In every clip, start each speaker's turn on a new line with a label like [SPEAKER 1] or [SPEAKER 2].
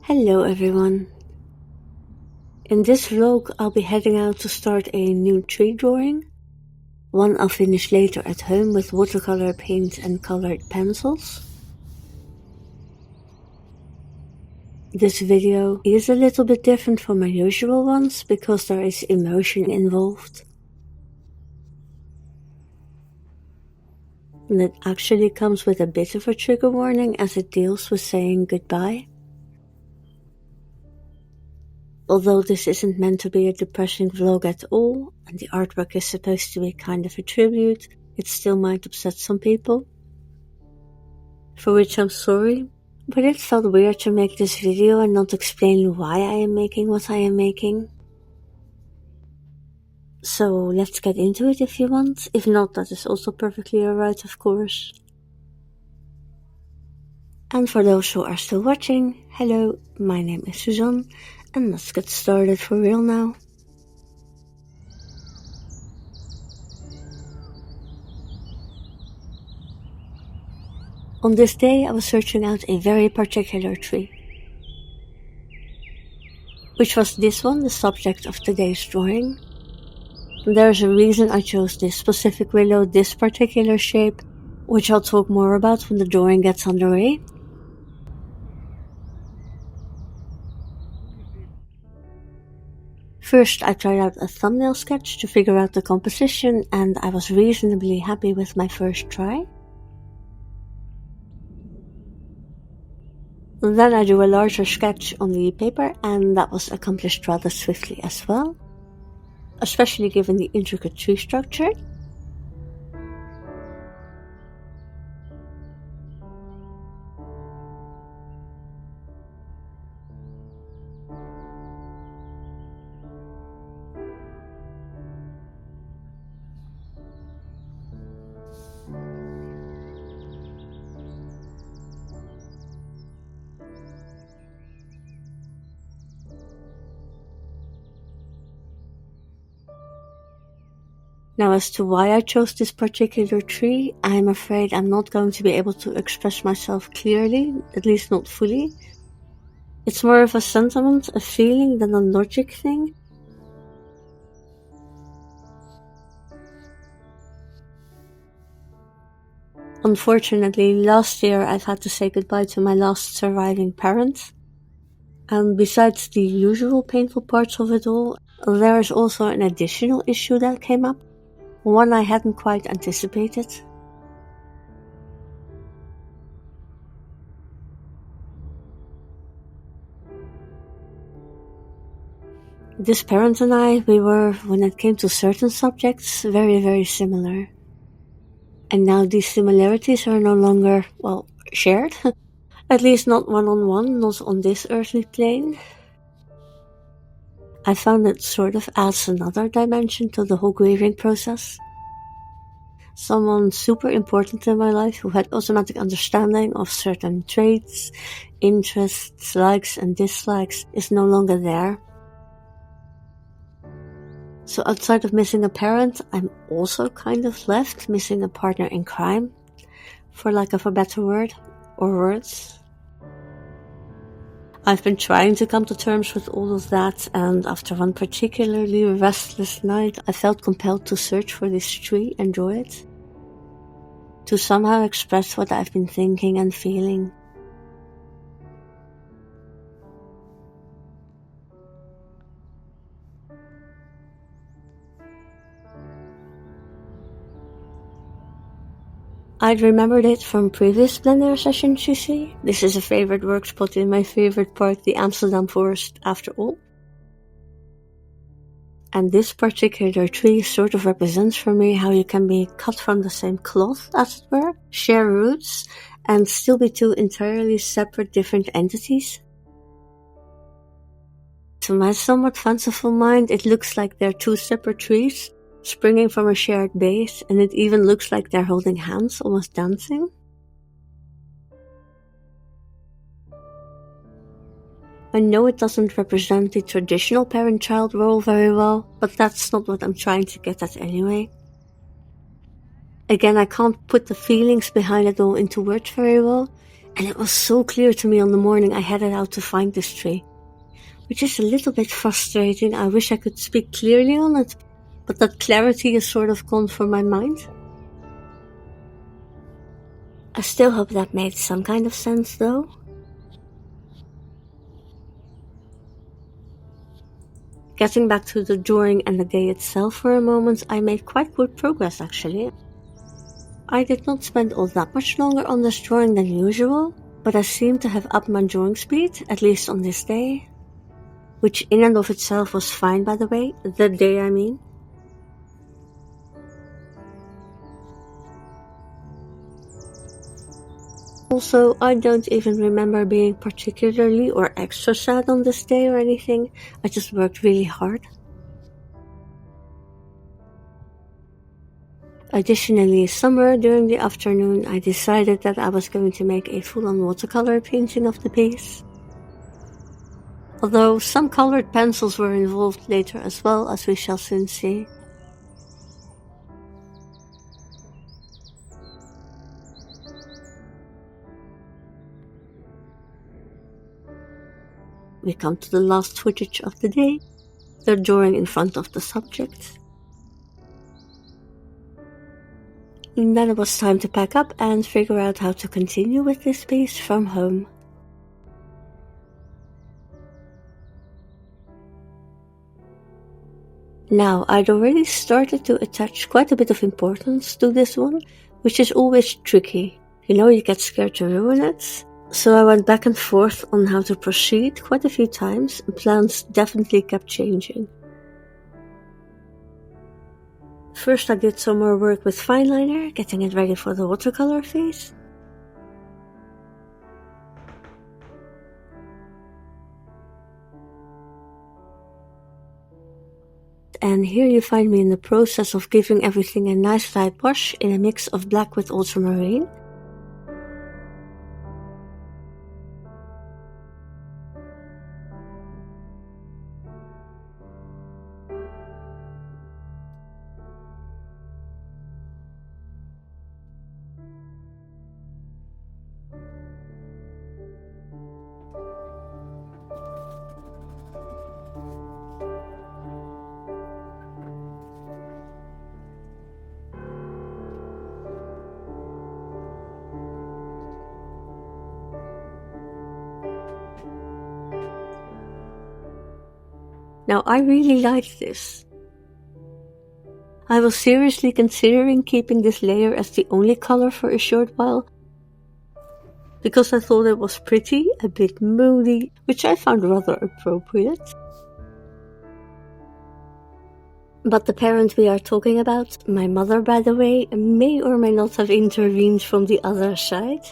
[SPEAKER 1] Hello everyone. In this vlog I'll be heading out to start a new tree drawing. One I'll finish later at home with watercolor paint and colored pencils. This video is a little bit different from my usual ones because there is emotion involved. And it actually comes with a bit of a trigger warning as it deals with saying goodbye. Although this isn't meant to be a depressing vlog at all, and the artwork is supposed to be kind of a tribute, it still might upset some people. For which I'm sorry, but it felt weird to make this video and not explain why I am making what I am making. So let's get into it if you want, if not that is also perfectly alright of course. And for those who are still watching, hello, my name is Suzanne. And let's get started for real now. On this day I was searching out a very particular tree. Which was this one, the subject of today's drawing. And there's a reason I chose this specific willow, this particular shape, which I'll talk more about when the drawing gets underway. First I tried out a thumbnail sketch to figure out the composition and I was reasonably happy with my first try. Then I drew a larger sketch on the paper and that was accomplished rather swiftly as well, especially given the intricate tree structure. Now as to why I chose this particular tree, I'm afraid I'm not going to be able to express myself clearly, at least not fully. It's more of a sentiment, a feeling than a logic thing. Unfortunately, last year I've had to say goodbye to my last surviving parent. And besides the usual painful parts of it all, there is also an additional issue that came up. One I hadn't quite anticipated. This parent and I, we were, when it came to certain subjects, very similar. And now these similarities are no longer, well, shared. At least not one-on-one, not on this earthly plane. I found it sort of adds another dimension to the whole grieving process. Someone super important in my life who had automatic understanding of certain traits, interests, likes and dislikes is no longer there. So outside of missing a parent, I'm also kind of left missing a partner in crime, for lack of a better word, or words. I've been trying to come to terms with all of that, and after one particularly restless night, I felt compelled to search for this tree and draw it. To somehow express what I've been thinking and feeling. I'd remembered it from previous plein air sessions, you see. This is a favorite work spot in my favorite park, the Amsterdam Forest, after all. And this particular tree sort of represents for me how you can be cut from the same cloth, as it were, share roots, and still be two entirely separate different entities. To my somewhat fanciful mind, it looks like they're two separate trees, springing from a shared base, and it even looks like they're holding hands, almost dancing. I know it doesn't represent the traditional parent-child role very well, but that's not what I'm trying to get at anyway. Again, I can't put the feelings behind it all into words very well, And it was so clear to me on the morning I headed out to find this tree, which is a little bit frustrating. I wish I could speak clearly on it, but that clarity is sort of gone from my mind. I still hope that made some kind of sense though. Getting back to the drawing and the day itself for a moment, I made quite good progress actually. I did not spend all that much longer on this drawing than usual, but I seem to have upped my drawing speed, at least on this day. Which in and of itself was fine, by the way, the day I mean. Also, I don't even remember being particularly or extra sad on this day or anything. I just worked really hard. Additionally, somewhere during the afternoon, I decided that I was going to make a full-on watercolor painting of the piece. Although some colored pencils were involved later as well, as we shall soon see. We come to the last footage of the day, the drawing in front of the subject. And then it was time to pack up and figure out how to continue with this piece from home. Now, I'd already started to attach quite a bit of importance to this one, which is always tricky. You know, you get scared to ruin it. So I went back and forth on how to proceed quite a few times, and plans definitely kept changing. First I did some more work with fine liner, getting it ready for the watercolor phase. And here you find me in the process of giving everything a nice light wash in a mix of black with ultramarine. Now I really like this. I was seriously considering keeping this layer as the only color for a short while, because I thought it was pretty, a bit moody, which I found rather appropriate. But the parent we are talking about, my mother by the way, may or may not have intervened from the other side.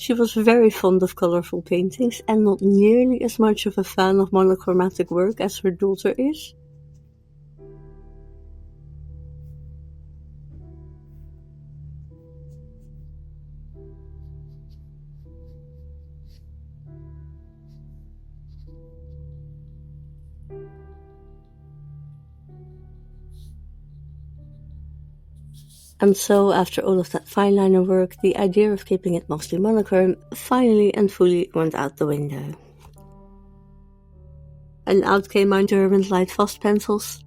[SPEAKER 1] She was very fond of colorful paintings and not nearly as much of a fan of monochromatic work as her daughter is. And so, after all of that fine liner work, the idea of keeping it mostly monochrome finally and fully went out the window. And out came my German Lightfast pencils.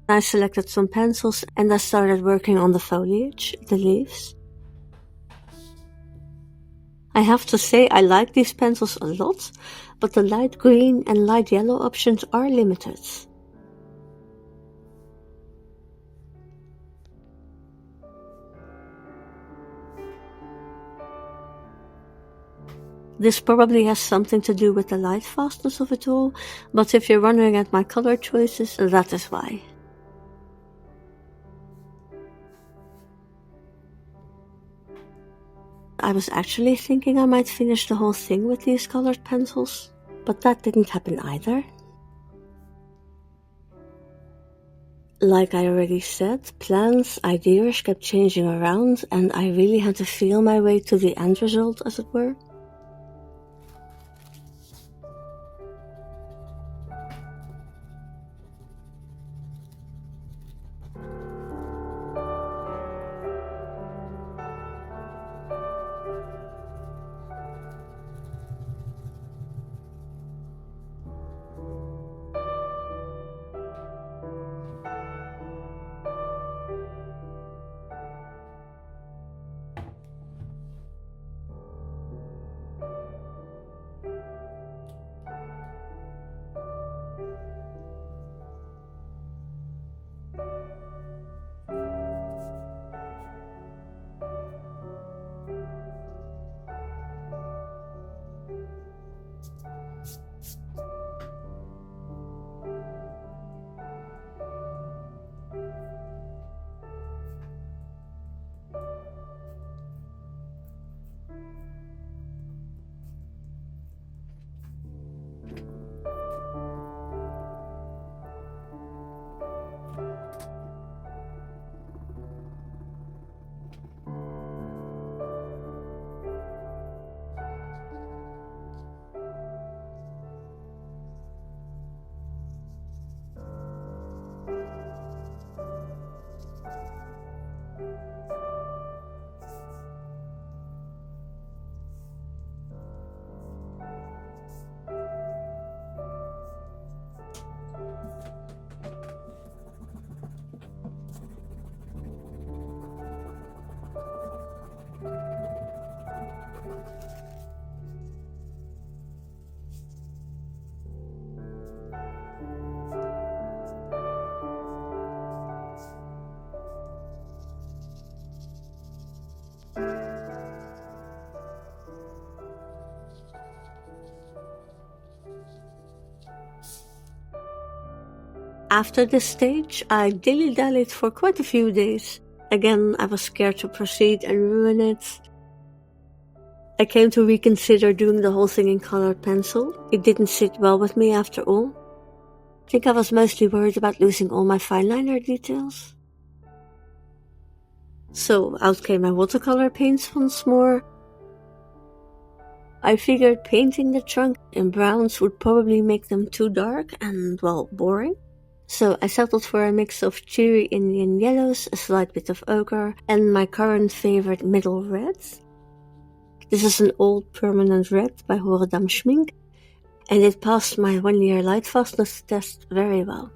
[SPEAKER 1] I selected some pencils and I started working on the foliage, the leaves. I have to say I like these pencils a lot, but the light green and light yellow options are limited. This probably has something to do with the light fastness of it all, but if you're wondering at my color choices, that is why. I was actually thinking I might finish the whole thing with these colored pencils, but that didn't happen either. Like I already said, plans, ideas kept changing around, and I really had to feel my way to the end result, as it were. After this stage, I dilly-dallied for quite a few days. Again, I was scared to proceed and ruin it. I came to reconsider doing the whole thing in colored pencil. It didn't sit well with me after all. I think I was mostly worried about losing all my fineliner details. So out came my watercolor paints once more. I figured painting the trunk in browns would probably make them too dark and, well, boring. So I settled for a mix of cheery Indian yellows, a slight bit of ochre, and my current favorite middle red. This is an old permanent red by Horedam Schmink, and it passed my 1-year light fastness test very well.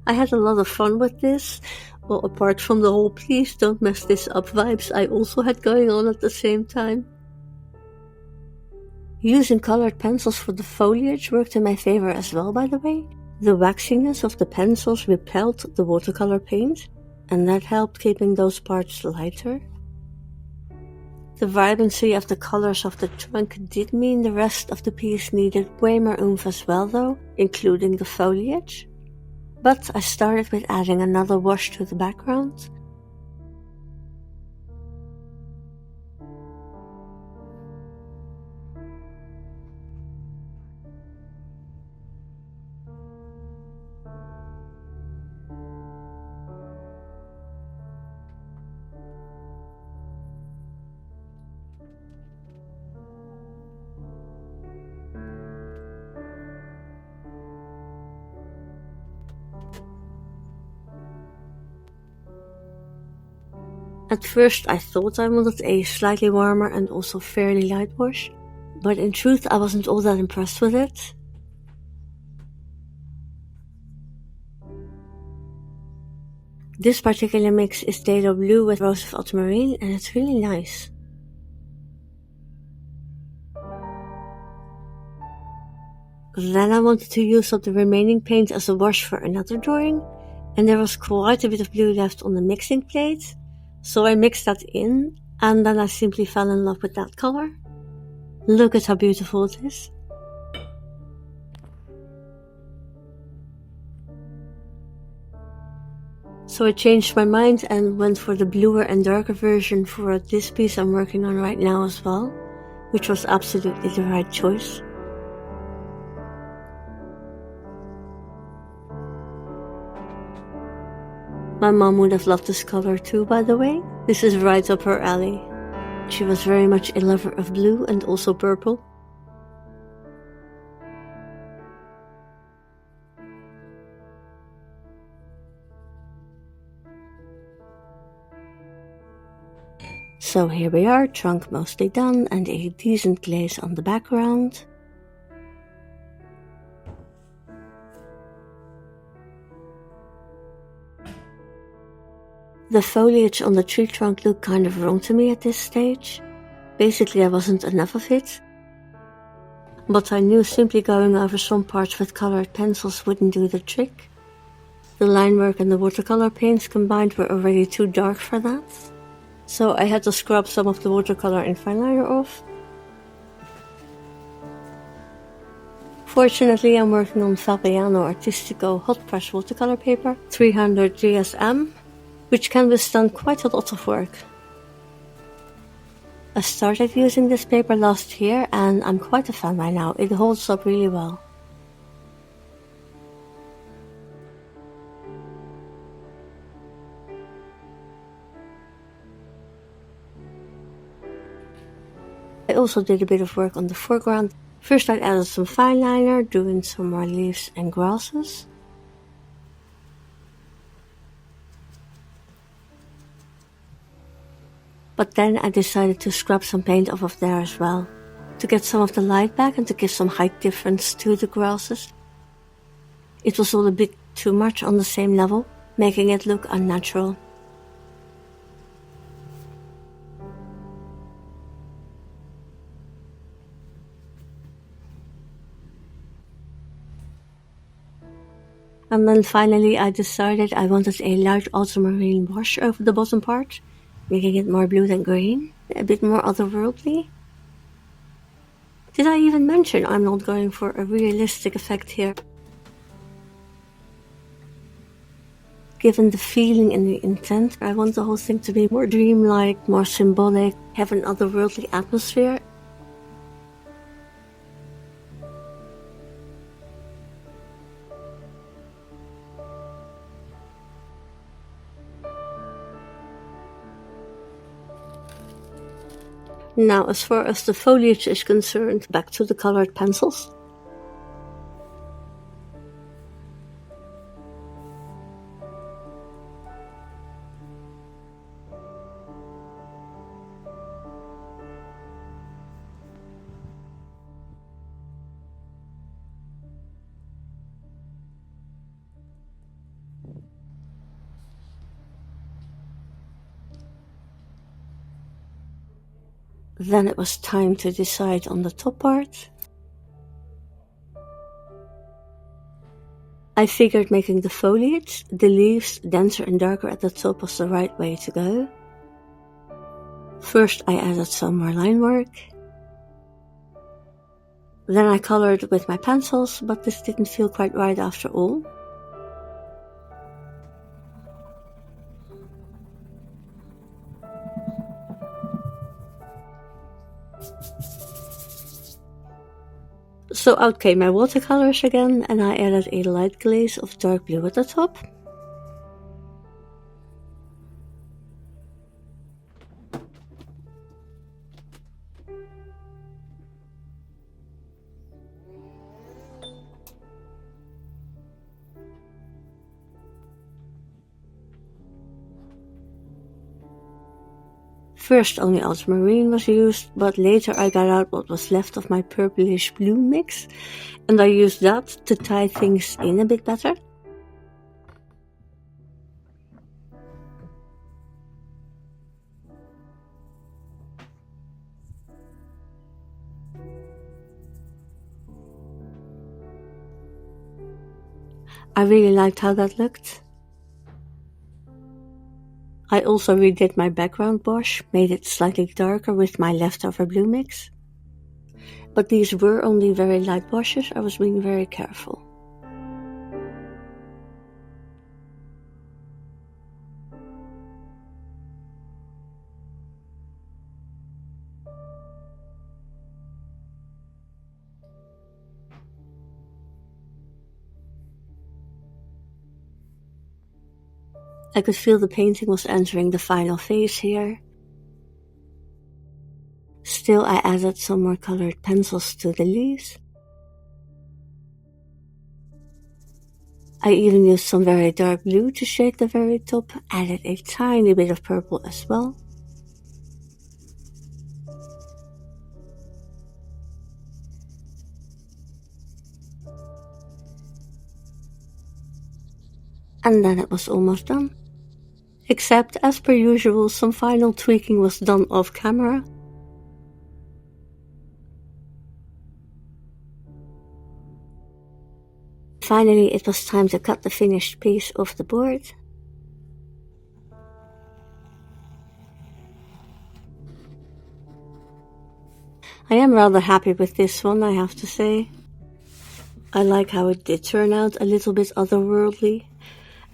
[SPEAKER 1] I had a lot of fun with this. Well, apart from the whole please don't mess this up vibes I also had going on at the same time. Using colored pencils for the foliage worked in my favor as well, by the way. The waxiness of the pencils repelled the watercolor paint, and that helped keeping those parts lighter. The vibrancy of the colors of the trunk did mean the rest of the piece needed way more oomph as well though, including the foliage. But I started with adding another wash to the background. At first I thought I wanted a slightly warmer and also fairly light wash, but in truth I wasn't all that impressed with it. This particular mix is Dado Blue with Rose of Ultramarine and it's really nice. Then I wanted to use up the remaining paint as a wash for another drawing, and there was quite a bit of blue left on the mixing plate. So I mixed that in, and then I simply fell in love with that color. Look at how beautiful it is. So I changed my mind and went for the bluer and darker version for this piece I'm working on right now as well, which was absolutely the right choice. My mom would have loved this color too, by the way. This is right up her alley. She was very much a lover of blue and also purple. So here we are, trunk mostly done and a decent glaze on the background. The foliage on the tree trunk looked kind of wrong to me at this stage. Basically, there wasn't enough of it. But I knew simply going over some parts with colored pencils wouldn't do the trick. The line work and the watercolor paints combined were already too dark for that. So I had to scrub some of the watercolor and fineliner off. Fortunately, I'm working on Fabriano Artistico hot press watercolor paper 300 GSM, which can withstand quite a lot of work. I started using this paper last year and I'm quite a fan by now. It holds up really well. I also did a bit of work on the foreground. First I added some fineliner, doing some more leaves and grasses. But then I decided to scrub some paint off of there as well, to get some of the light back and to give some height difference to the grasses. It was all a bit too much on the same level, making it look unnatural. And then finally I decided I wanted a light ultramarine wash over the bottom part, making it more blue than green, a bit more otherworldly. Did I even mention I'm not going for a realistic effect here? Given the feeling and the intent, I want the whole thing to be more dreamlike, more symbolic, have an otherworldly atmosphere. Now, as far as the foliage is concerned, back to the colored pencils. Then it was time to decide on the top part. I figured making the foliage, the leaves, denser and darker at the top was the right way to go. First I added some more line work. Then I colored with my pencils, but this didn't feel quite right after all. So out came my watercolors again, and I added a light glaze of dark blue at the top. First only ultramarine was used, but later I got out what was left of my purplish blue mix, and I used that to tie things in a bit better. I really liked how that looked. I also redid my background wash, made it slightly darker with my leftover blue mix. But these were only very light washes, I was being very careful. I could feel the painting was entering the final phase here. Still, I added some more colored pencils to the leaves. I even used some very dark blue to shade the very top, added a tiny bit of purple as well. And then it was almost done. Except, as per usual, some final tweaking was done off camera. Finally, it was time to cut the finished piece off the board. I am rather happy with this one, I have to say. I like how it did turn out a little bit otherworldly,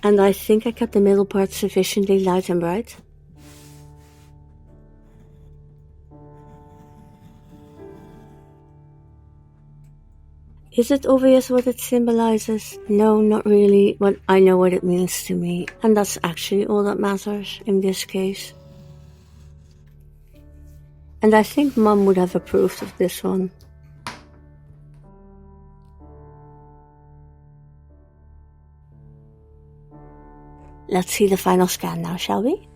[SPEAKER 1] and I think I kept the middle part sufficiently light and bright. Is it obvious what it symbolizes? No, not really, but I know what it means to me, and that's actually all that matters in this case. And I think Mum would have approved of this one. Let's see the final scan now, shall we?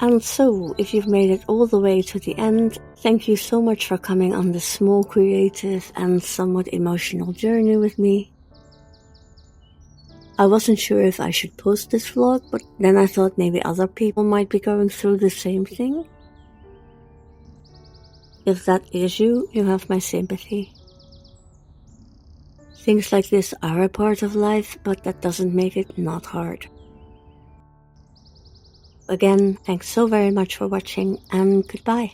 [SPEAKER 1] And so, if you've made it all the way to the end, thank you so much for coming on this small creative and somewhat emotional journey with me. I wasn't sure if I should post this vlog, but then I thought maybe other people might be going through the same thing. If that is you, you have my sympathy. Things like this are a part of life, but that doesn't make it not hard. Again, thanks so very much for watching, and goodbye.